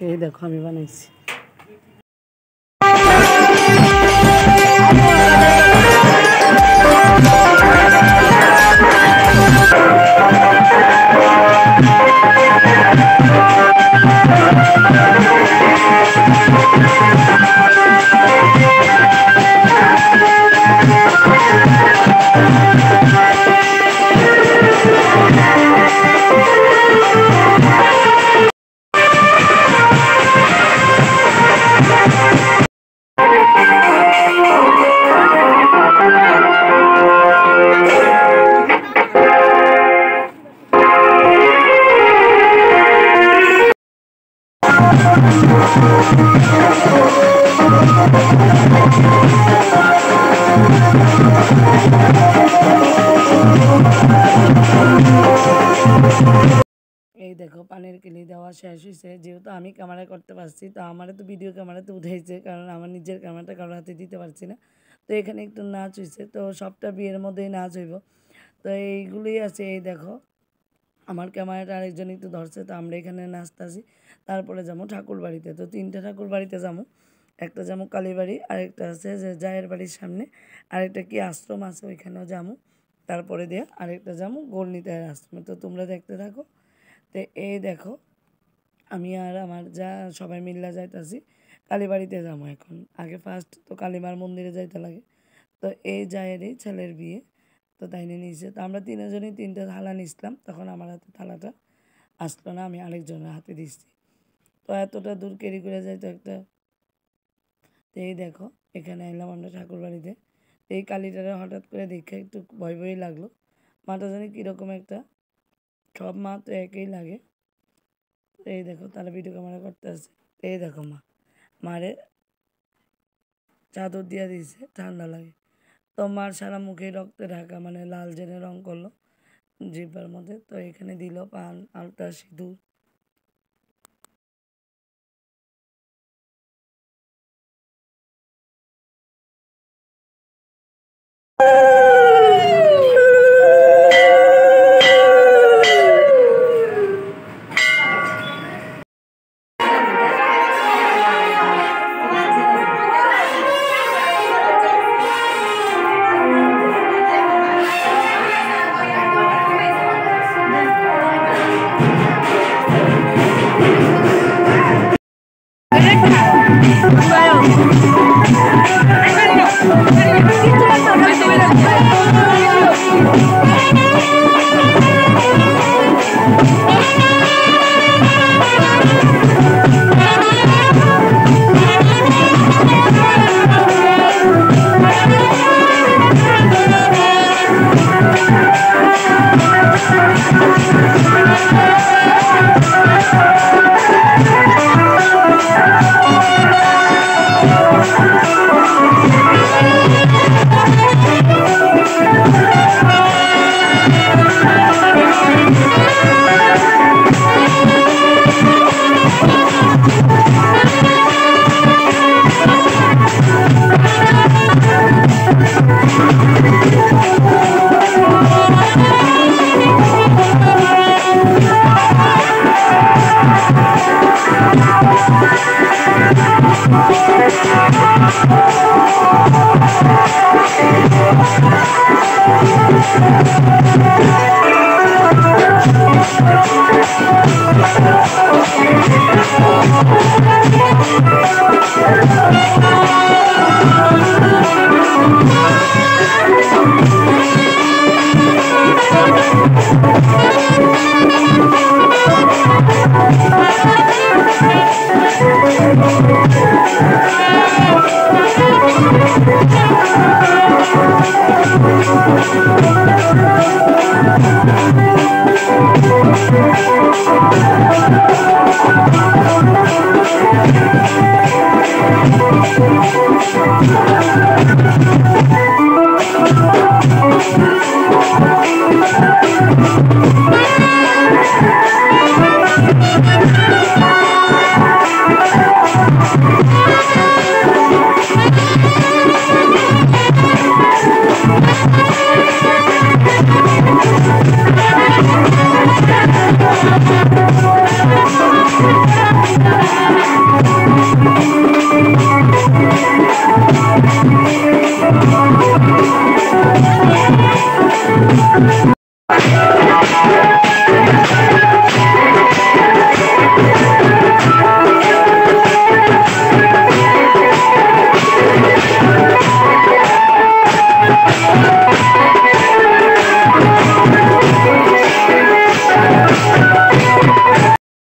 এই দেখো আমি বানাইছি। এই দেখো পানির কিলি দেওয়া শেষ হয়েছে। যেহেতু আমি ক্যামেরা করতে পারছি, তো আমারও তো ভিডিও ক্যামেরাতে উঠেছে, কারণ আমার নিজের ক্যামেরাটা কারোর হাতে দিতে পারছি না। তো এখানে একটু নাচ হয়েছে, তো সবটা বিয়ের মধ্যেই নাচ হইব। তো এইগুলোই আছে। এই দেখো আমার ক্যামেরাটা আরেকজন একটু ধরছে, তো আমরা এখানে নাচতেছি। তারপরে যাবো ঠাকুর বাড়িতে। তো 3টা ঠাকুর বাড়িতে যাবো। একটা যাবো কালীবাড়ি, আরেকটা আছে যে জায়ের বাড়ির সামনে, আরেকটা কি আশ্রম আছে ওইখানেও যাবো। তারপরে দিয়ে আরেকটা যাবো গৌরনীতায়ের আশ্রমে। তো তোমরা দেখতে থাকো। তো এই দেখো আমি আর আমার যা সবাই মিল্লা যাইতাছি কালীবাড়িতে যাবো এখন। আগে ফার্স্ট তো কালীমার মন্দিরে যাইতে লাগে। তো এই জায়েরই ছেলের বিয়ে, তো তাই নিয়ে নিয়েছে। তো আমরা 3জনই 3টা থালা নিছিলাম, তখন আমার হাতে থালাটা আসলো না, আমি আরেকজনের হাতে দিচ্ছি। তো এতটা দূর ক্যারি করে যাইতো একটা। তো এই দেখো এখানে এলাম আমরা ঠাকুর বাড়িতে। এই কালীটারে হঠাৎ করে দেখে একটু ভয় ভয়ই লাগলো। মাটা জানি কীরকম একটা, সব মা তো একই লাগে। এই দেখো তারা ভিডিও ক্যামেরা করতে আসছে। এই দেখো মারে চাদর দিয়া দিয়েছে, ঠান্ডা লাগে। তো মার সারা মুখে রক্তে ঢাকা, মানে লাল জেনে রং করলো জিব্বার মধ্যে। তো এখানে দিল পান, আলতা, সিঁদুর।